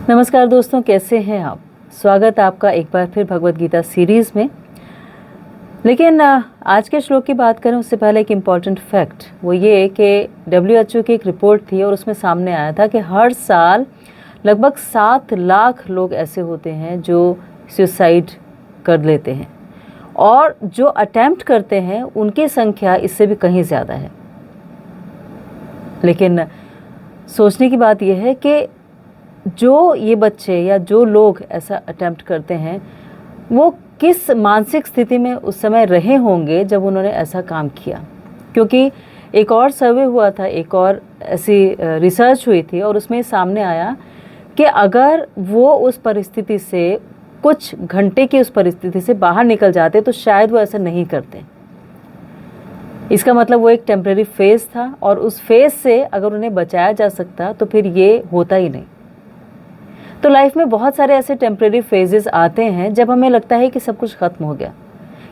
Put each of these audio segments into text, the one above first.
नमस्कार दोस्तों, कैसे हैं आप। स्वागत है आपका एक बार फिर भगवत गीता सीरीज़ में। लेकिन आज के श्लोक की बात करें उससे पहले एक इम्पॉर्टेंट फैक्ट वो ये कि WHO की एक रिपोर्ट थी और उसमें सामने आया था कि हर साल लगभग 7 लाख लोग ऐसे होते हैं जो सुसाइड कर लेते हैं और जो अटेम्प्ट करते हैं उनकी संख्या इससे भी कहीं ज़्यादा है। लेकिन सोचने की बात यह है कि जो ये बच्चे या जो लोग ऐसा अटेम्प्ट करते हैं वो किस मानसिक स्थिति में उस समय रहे होंगे जब उन्होंने ऐसा काम किया। क्योंकि एक और सर्वे हुआ था, एक और ऐसी रिसर्च हुई थी और उसमें सामने आया कि अगर वो उस परिस्थिति से कुछ घंटे की उस परिस्थिति से बाहर निकल जाते तो शायद वो ऐसा नहीं करते। इसका मतलब वो एक टेम्परेरी फेज़ था और उस फेज़ से अगर उन्हें बचाया जा सकता तो फिर ये होता ही नहीं। तो लाइफ में बहुत सारे ऐसे टेम्परेरी फेजेस आते हैं जब हमें लगता है कि सब कुछ ख़त्म हो गया,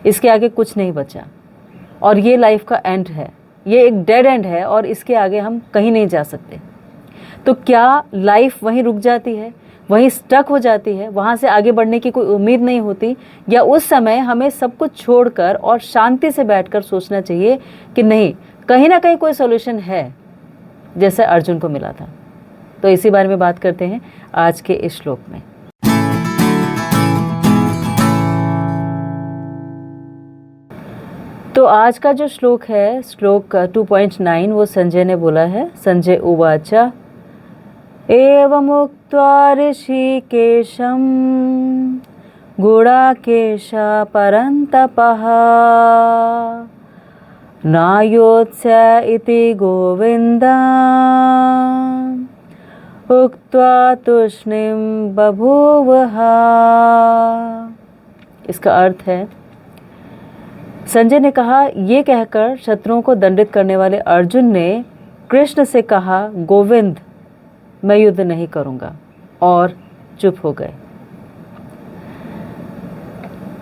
इसके आगे कुछ नहीं बचा और ये लाइफ का एंड है, ये एक डेड एंड है और इसके आगे हम कहीं नहीं जा सकते। तो क्या लाइफ वहीं रुक जाती है, वहीं स्टक हो जाती है, वहाँ से आगे बढ़ने की कोई उम्मीद नहीं होती, या उस समय हमें सब कुछ छोड़कर और शांति से बैठकर सोचना चाहिए कि नहीं, कहीं ना कहीं कोई सोल्यूशन है, जैसे अर्जुन को मिला था। तो इसी बारे में बात करते हैं आज के इस श्लोक में। तो आज का जो श्लोक है, श्लोक 2.9, वो संजय ने बोला है। संजय उवाचा एवं उक्त्वा ऋषिकेशं गुडाकेशा परन्तपः नायोत्स्य इति गोविन्दा उक्त्वा तूष्णीं बभूवः। इसका अर्थ है, संजय ने कहा, ये कहकर शत्रुओं को दंडित करने वाले अर्जुन ने कृष्ण से कहा, गोविंद मैं युद्ध नहीं करूंगा, और चुप हो गए।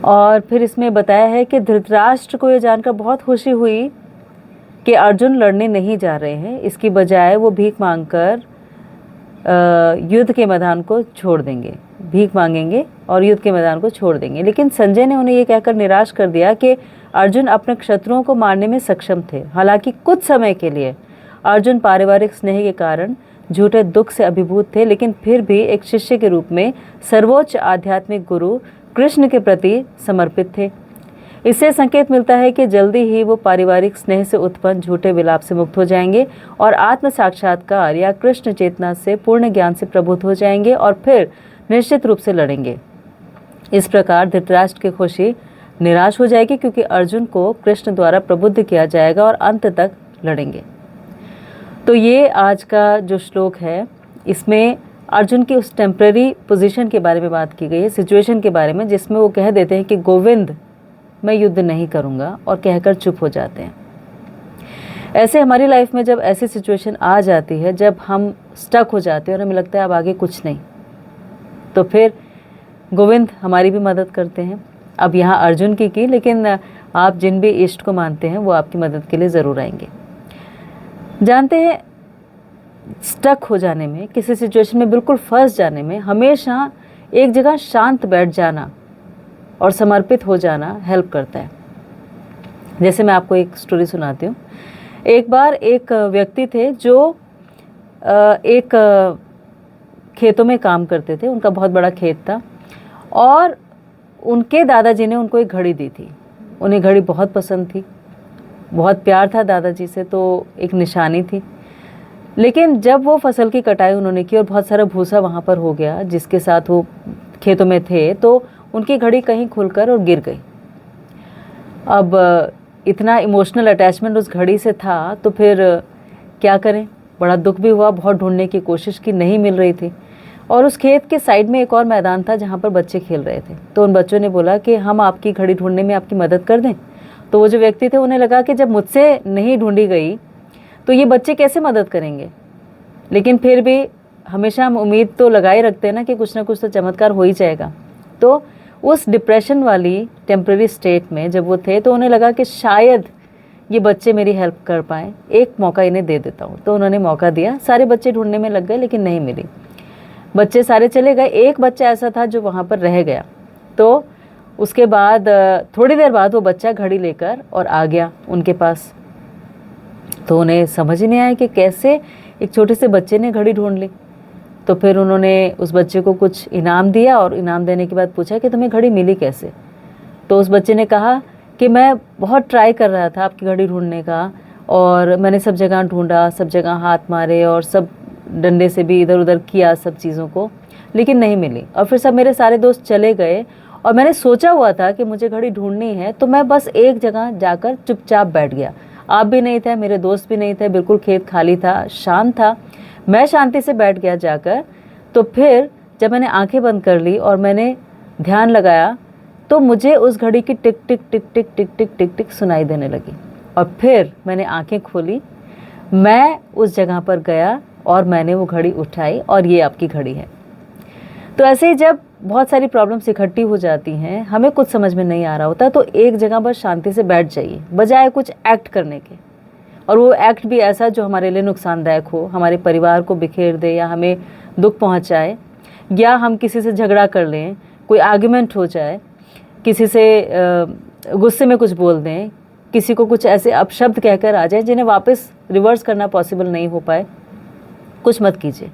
और फिर इसमें बताया है कि धृतराष्ट्र को यह जानकर बहुत खुशी हुई कि अर्जुन लड़ने नहीं जा रहे हैं, इसकी बजाय वो भीख मांगकर युद्ध के मैदान को छोड़ देंगे, भीख मांगेंगे और युद्ध के मैदान को छोड़ देंगे। लेकिन संजय ने उन्हें ये कहकर निराश कर दिया कि अर्जुन अपने शत्रुओं को मारने में सक्षम थे। हालांकि कुछ समय के लिए अर्जुन पारिवारिक स्नेह के कारण झूठे दुख से अभिभूत थे, लेकिन फिर भी एक शिष्य के रूप में सर्वोच्च आध्यात्मिक गुरु कृष्ण के प्रति समर्पित थे। इससे संकेत मिलता है कि जल्दी ही वो पारिवारिक स्नेह से उत्पन्न झूठे विलाप से मुक्त हो जाएंगे और आत्म साक्षात्कार या कृष्ण चेतना से पूर्ण ज्ञान से प्रबुद्ध हो जाएंगे और फिर निश्चित रूप से लड़ेंगे। इस प्रकार धृतराष्ट्र की खुशी निराश हो जाएगी क्योंकि अर्जुन को कृष्ण द्वारा प्रबुद्ध किया जाएगा और अंत तक लड़ेंगे। तो ये आज का जो श्लोक है, इसमें अर्जुन की उस टेम्परेरी पोजीशन के बारे में बात की गई है, सिचुएशन के बारे में, जिसमें वो कह देते हैं कि गोविंद मैं युद्ध नहीं करूंगा और कहकर चुप हो जाते हैं। ऐसे हमारी लाइफ में जब ऐसी सिचुएशन आ जाती है, जब हम स्टक हो जाते हैं और हमें लगता है अब आगे कुछ नहीं, तो फिर गोविंद हमारी भी मदद करते हैं। अब यहाँ अर्जुन की लेकिन आप जिन भी इष्ट को मानते हैं वो आपकी मदद के लिए ज़रूर आएंगे। जानते हैं, स्टक हो जाने में, किसी सिचुएशन में बिल्कुल फंस जाने में, हमेशा एक जगह शांत बैठ जाना और समर्पित हो जाना हेल्प करता है। जैसे मैं आपको एक स्टोरी सुनाती हूँ। एक बार एक व्यक्ति थे जो एक खेतों में काम करते थे, उनका बहुत बड़ा खेत था और उनके दादाजी ने उनको एक घड़ी दी थी। उन्हें घड़ी बहुत पसंद थी, बहुत प्यार था दादाजी से, तो एक निशानी थी। लेकिन जब वो फसल की कटाई उन्होंने की और बहुत सारा भूसा वहाँ पर हो गया जिसके साथ वो खेतों में थे, तो उनकी घड़ी कहीं खुलकर और गिर गई। अब इतना इमोशनल अटैचमेंट उस घड़ी से था तो फिर क्या करें, बड़ा दुख भी हुआ, बहुत ढूंढने की कोशिश की, नहीं मिल रही थी। और उस खेत के साइड में एक और मैदान था जहाँ पर बच्चे खेल रहे थे। तो उन बच्चों ने बोला कि हम आपकी घड़ी ढूंढने में आपकी मदद कर दें। तो वो जो व्यक्ति थे, उन्हें लगा कि जब मुझसे नहीं ढूंढी गई तो ये बच्चे कैसे मदद करेंगे। लेकिन फिर भी हमेशा हम उम्मीद तो लगाए रखते हैं ना कि कुछ ना कुछ तो चमत्कार हो ही जाएगा। तो उस डिप्रेशन वाली टेम्परेरी स्टेट में जब वो थे तो उन्हें लगा कि शायद ये बच्चे मेरी हेल्प कर पाएँ, एक मौका इन्हें दे देता हूँ। तो उन्होंने मौका दिया, सारे बच्चे ढूंढने में लग गए लेकिन नहीं मिली। बच्चे सारे चले गए, एक बच्चा ऐसा था जो वहाँ पर रह गया। तो उसके बाद थोड़ी देर बाद वो बच्चा घड़ी लेकर और आ गया उनके पास। तो उन्हें समझ ही नहीं आया कि कैसे एक छोटे से बच्चे ने घड़ी ढूंढ ली। तो फिर उन्होंने उस बच्चे को कुछ इनाम दिया और इनाम देने के बाद पूछा कि तुम्हें घड़ी मिली कैसे। तो उस बच्चे ने कहा कि मैं बहुत ट्राई कर रहा था आपकी घड़ी ढूंढने का, और मैंने सब जगह ढूंढा, सब जगह हाथ मारे और सब डंडे से भी इधर उधर किया सब चीज़ों को, लेकिन नहीं मिली। और फिर सब मेरे सारे दोस्त चले गए और मैंने सोचा हुआ था कि मुझे घड़ी ढूंढनी है, तो मैं बस एक जगह जाकर चुपचाप बैठ गया। आप भी नहीं थे, मेरे दोस्त भी नहीं थे, बिल्कुल खेत खाली था, शांत था। मैं शांति से बैठ गया जाकर। तो फिर जब मैंने आंखें बंद कर ली और मैंने ध्यान लगाया तो मुझे उस घड़ी की टिक टिक टिक टिक टिक टिक टिक टिक सुनाई देने लगी। और फिर मैंने आंखें खोली, मैं उस जगह पर गया और मैंने वो घड़ी उठाई और ये आपकी घड़ी है। तो ऐसे ही जब बहुत सारी प्रॉब्लम्स इकट्ठी हो जाती हैं, हमें कुछ समझ में नहीं आ रहा होता, तो एक जगह बस शांति से बैठ जाइए बजाय कुछ एक्ट करने के। और वो एक्ट भी ऐसा जो हमारे लिए नुकसानदायक हो, हमारे परिवार को बिखेर दे या हमें दुख पहुंचाए, या हम किसी से झगड़ा कर लें, कोई आर्ग्यूमेंट हो जाए, किसी से गुस्से में कुछ बोल दें, किसी को कुछ ऐसे अपशब्द कहकर आ जाए जिन्हें वापस रिवर्स करना पॉसिबल नहीं हो पाए। कुछ मत कीजिए,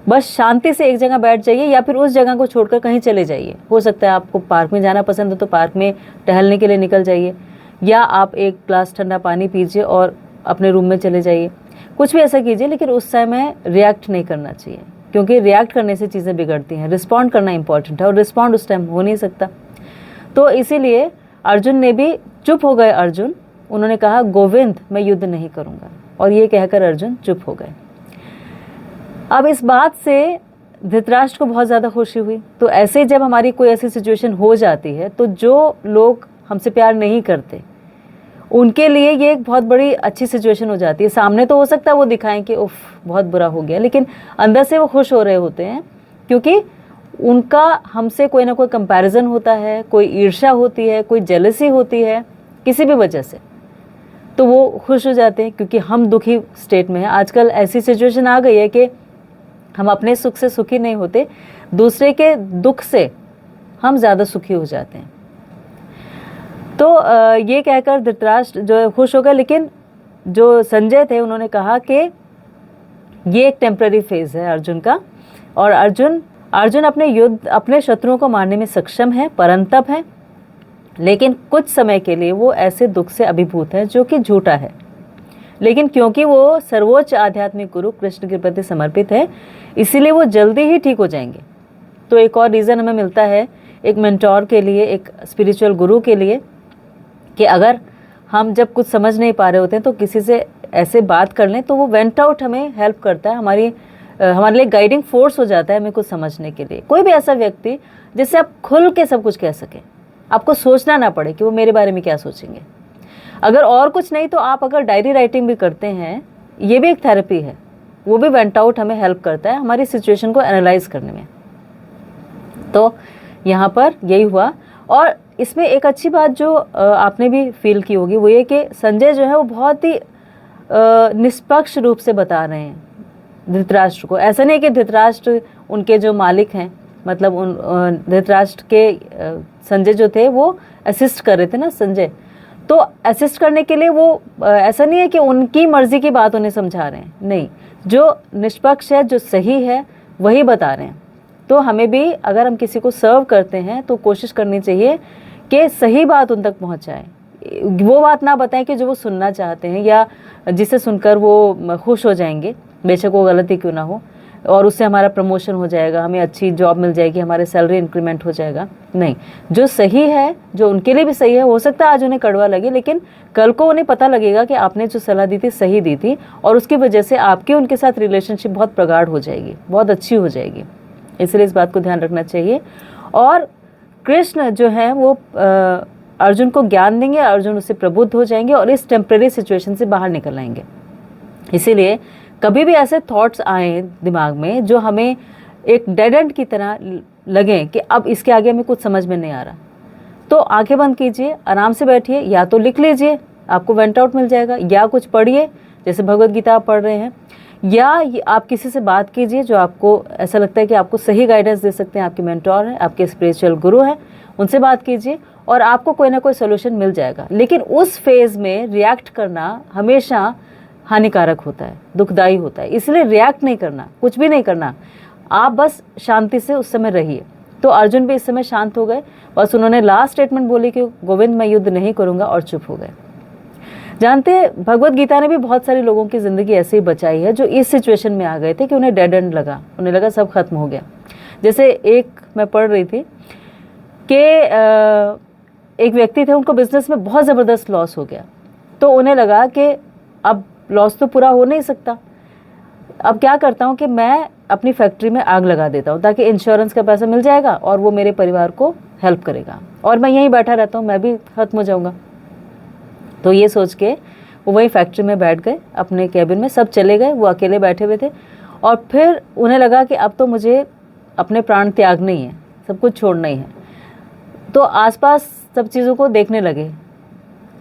बस शांति से एक जगह बैठ जाइए या फिर उस जगह को छोड़कर कहीं चले जाइए। हो सकता है आपको पार्क में जाना पसंद हो तो पार्क में टहलने के लिए निकल जाइए, या आप एक ग्लास ठंडा पानी पीजिए और अपने रूम में चले जाइए। कुछ भी ऐसा कीजिए, लेकिन उस समय रिएक्ट नहीं करना चाहिए, क्योंकि रिएक्ट करने से चीज़ें बिगड़ती हैं। रिस्पॉन्ड करना इंपॉर्टेंट है और रिस्पॉन्ड उस टाइम हो नहीं सकता। तो इसीलिए अर्जुन ने भी चुप हो गए। अर्जुन, उन्होंने कहा गोविंद मैं युद्ध नहीं करूँगा, और ये कहकर अर्जुन चुप हो गए। अब इस बात से धृतराष्ट्र को बहुत ज़्यादा खुशी हुई। तो ऐसे जब हमारी कोई ऐसी सिचुएशन हो जाती है तो जो लोग हमसे प्यार नहीं करते उनके लिए ये एक बहुत बड़ी अच्छी सिचुएशन हो जाती है। सामने तो हो सकता है वो दिखाएं कि उफ बहुत बुरा हो गया, लेकिन अंदर से वो खुश हो रहे होते हैं, क्योंकि उनका हमसे कोई ना कोई कंपैरिजन होता है, कोई ईर्ष्या होती है, कोई जेलसी होती है किसी भी वजह से, तो वो खुश हो जाते हैं क्योंकि हम दुखी स्टेट में हैं। आजकल ऐसी सिचुएशन आ गई है कि हम अपने सुख से सुखी नहीं होते, दूसरे के दुख से हम ज़्यादा सुखी हो जाते हैं। तो ये कहकर धृतराष्ट्र जो खुश हो गए, लेकिन जो संजय थे उन्होंने कहा कि ये एक टेम्पररी फेज है अर्जुन का, और अर्जुन अपने शत्रुओं को मारने में सक्षम है, परंतप है, लेकिन कुछ समय के लिए वो ऐसे दुख से अभिभूत है जो कि झूठा है। लेकिन क्योंकि वो सर्वोच्च आध्यात्मिक गुरु कृष्ण के प्रति समर्पित है, इसीलिए वो जल्दी ही ठीक हो जाएंगे। तो एक और रीज़न हमें मिलता है एक मेंटोर के लिए, एक स्पिरिचुअल गुरु के लिए, कि अगर हम जब कुछ समझ नहीं पा रहे होते हैं तो किसी से ऐसे बात कर लें तो वो वेंट आउट हमें हेल्प करता है, हमारे लिए गाइडिंग फोर्स हो जाता है हमें कुछ समझने के लिए। कोई भी ऐसा व्यक्ति जिससे आप खुल के सब कुछ कह सकें, आपको सोचना ना पड़े कि वो मेरे बारे में क्या सोचेंगे। अगर और कुछ नहीं तो आप अगर डायरी राइटिंग भी करते हैं, ये भी एक थेरेपी है, वो भी वेंट आउट हमें हेल्प करता है हमारी सिचुएशन को एनालाइज करने में। तो यहाँ पर यही हुआ। और इसमें एक अच्छी बात जो आपने भी फील की होगी वो ये कि संजय जो है वो बहुत ही निष्पक्ष रूप से बता रहे हैं धृतराष्ट्र को। ऐसा नहीं कि धृतराष्ट्र उनके जो मालिक हैं, मतलब उन धृतराष्ट्र के संजय जो थे वो असिस्ट कर रहे थे ना संजय, तो असिस्ट करने के लिए वो ऐसा नहीं है कि उनकी मर्जी की बात उन्हें समझा रहे हैं, नहीं, जो निष्पक्ष है, जो सही है वही बता रहे हैं। तो हमें भी अगर हम किसी को सर्व करते हैं तो कोशिश करनी चाहिए कि सही बात उन तक पहुंचाएं, वो बात ना बताएं कि जो वो सुनना चाहते हैं या जिसे सुनकर वो खुश हो जाएंगे, बेशक वो गलती क्यों ना हो, और उससे हमारा प्रमोशन हो जाएगा, हमें अच्छी जॉब मिल जाएगी, हमारे सैलरी इंक्रीमेंट हो जाएगा। नहीं, जो सही है, जो उनके लिए भी सही है, हो सकता है आज उन्हें कड़वा लगे, लेकिन कल को उन्हें पता लगेगा कि आपने जो सलाह दी थी सही दी थी, और उसकी वजह से आपकी उनके साथ रिलेशनशिप बहुत प्रगाढ़ हो जाएगी, बहुत अच्छी हो जाएगी। इसलिए इस बात को ध्यान रखना चाहिए। और कृष्ण जो है वो अर्जुन को ज्ञान देंगे, अर्जुन उससे प्रबुद्ध हो जाएंगे और इस टेम्परेरी सिचुएशन से बाहर निकल आएंगे। इसीलिए कभी भी ऐसे थॉट्स आए दिमाग में जो हमें एक डेड एंड की तरह लगे कि अब इसके आगे हमें कुछ समझ में नहीं आ रहा, तो आंखें बंद कीजिए, आराम से बैठिए, या तो लिख लीजिए, आपको वेंट आउट मिल जाएगा, या कुछ पढ़िए, जैसे भगवद गीता आप पढ़ रहे हैं, या आप किसी से बात कीजिए जो आपको ऐसा लगता है कि आपको सही गाइडेंस दे सकते हैं, आपके मेंटोर हैं, आपके स्पिरिचुअल गुरु हैं, उनसे बात कीजिए और आपको कोई ना कोई सोल्यूशन मिल जाएगा। लेकिन उस फेज़ में रिएक्ट करना हमेशा हानिकारक होता है, दुखदाई होता है, इसलिए रिएक्ट नहीं करना, कुछ भी नहीं करना, आप बस शांति से उस समय रहिए। तो अर्जुन भी इस समय शांत हो गए, बस उन्होंने लास्ट स्टेटमेंट बोली कि गोविंद मैं युद्ध नहीं करूँगा, और चुप हो गए। जानते हैं भगवत गीता ने भी बहुत सारे लोगों की ज़िंदगी ऐसे ही बचाई है जो इस सिचुएशन में आ गए थे कि उन्हें डेड एंड लगा, उन्हें लगा सब खत्म हो गया। जैसे एक मैं पढ़ रही थी कि एक व्यक्ति थे, उनको बिजनेस में बहुत ज़बरदस्त लॉस हो गया, तो उन्हें लगा कि अब लॉस तो पूरा हो नहीं सकता, अब क्या करता हूँ कि मैं अपनी फैक्ट्री में आग लगा देता हूँ ताकि इंश्योरेंस का पैसा मिल जाएगा और वो मेरे परिवार को हेल्प करेगा, और मैं यहीं बैठा रहता हूँ, मैं भी ख़त्म हो जाऊँगा। तो ये सोच के वो वहीं फैक्ट्री में बैठ गए, अपने कैबिन में सब चले गए, वो अकेले बैठे हुए थे। और फिर उन्हें लगा कि अब तो मुझे अपने प्राण त्यागने ही है, सब कुछ छोड़ना ही है। तो आसपास सब चीज़ों को देखने लगे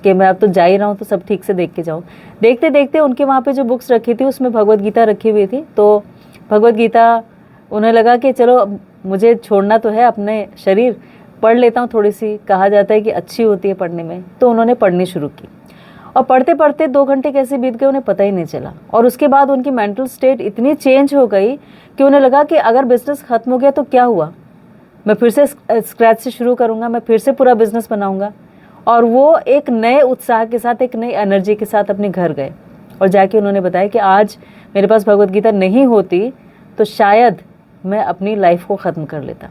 कि मैं अब तो जा ही रहा हूँ, तो सब ठीक से देख के जाऊँ। देखते देखते उनके वहाँ पे जो बुक्स रखी थी उसमें भगवत गीता रखी हुई थी, तो भगवत गीता उन्हें लगा कि चलो अब मुझे छोड़ना तो है अपने शरीर, पढ़ लेता हूँ थोड़ी सी, कहा जाता है कि अच्छी होती है पढ़ने में। तो उन्होंने पढ़नी शुरू की और पढ़ते पढ़ते 2 घंटे कैसे बीत गए उन्हें पता ही नहीं चला। और उसके बाद उनकी मेंटल स्टेट इतनी चेंज हो गई कि उन्हें लगा कि अगर बिज़नेस ख़त्म हो गया तो क्या हुआ, मैं फिर से स्क्रैच से शुरू करूँगा, मैं फिर से पूरा बिज़नेस बनाऊँगा। और वो एक नए उत्साह के साथ, एक नई एनर्जी के साथ अपने घर गए और जाके उन्होंने बताया कि आज मेरे पास भगवत गीता नहीं होती तो शायद मैं अपनी लाइफ को ख़त्म कर लेता।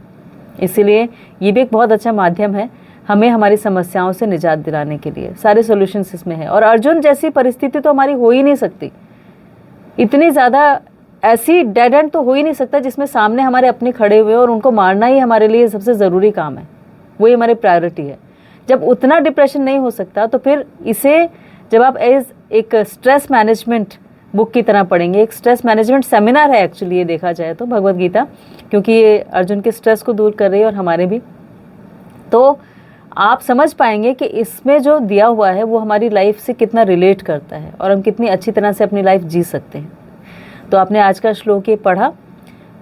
इसीलिए ये भी एक बहुत अच्छा माध्यम है हमें हमारी समस्याओं से निजात दिलाने के लिए, सारे सॉल्यूशंस इसमें हैं। और अर्जुन जैसी परिस्थिति तो हमारी हो ही नहीं सकती, इतनी ज़्यादा ऐसी डेड एंड तो हो ही नहीं सकता जिसमें सामने हमारे अपने खड़े हुए और उनको मारना ही हमारे लिए सबसे ज़रूरी काम है, वही हमारी प्रायोरिटी है। जब उतना डिप्रेशन नहीं हो सकता तो फिर इसे जब आप एज एक स्ट्रेस मैनेजमेंट बुक की तरह पढ़ेंगे, एक स्ट्रेस मैनेजमेंट सेमिनार है एक्चुअली ये देखा जाए तो भगवत गीता, क्योंकि ये अर्जुन के स्ट्रेस को दूर कर रही है और हमारे भी, तो आप समझ पाएंगे कि इसमें जो दिया हुआ है वो हमारी लाइफ से कितना रिलेट करता है और हम कितनी अच्छी तरह से अपनी लाइफ जी सकते हैं। तो आपने आज का श्लोक ये पढ़ा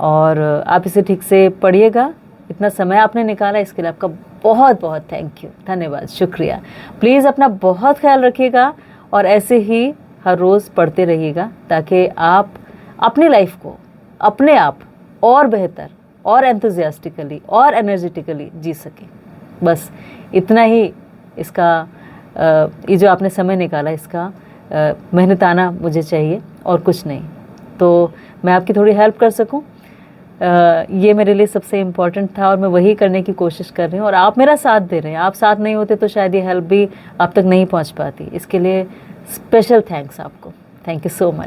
और आप इसे ठीक से पढ़िएगा। इतना समय आपने निकाला इसके लिए आपका बहुत बहुत थैंक यू, धन्यवाद, शुक्रिया। प्लीज़ अपना बहुत ख्याल रखिएगा और ऐसे ही हर रोज़ पढ़ते रहिएगा ताकि आप अपनी लाइफ को अपने आप और बेहतर और एंथुजियास्टिकली और एनर्जेटिकली जी सकें। बस इतना ही इसका ये जो आपने समय निकाला इसका मेहनताना मुझे चाहिए और कुछ नहीं, तो मैं आपकी थोड़ी हेल्प कर सकूं, ये मेरे लिए सबसे इम्पॉर्टेंट था और मैं वही करने की कोशिश कर रही हूँ और आप मेरा साथ दे रहे हैं। आप साथ नहीं होते तो शायद ये हेल्प भी आप तक नहीं पहुँच पाती। इसके लिए स्पेशल थैंक्स आपको, थैंक यू सो मच।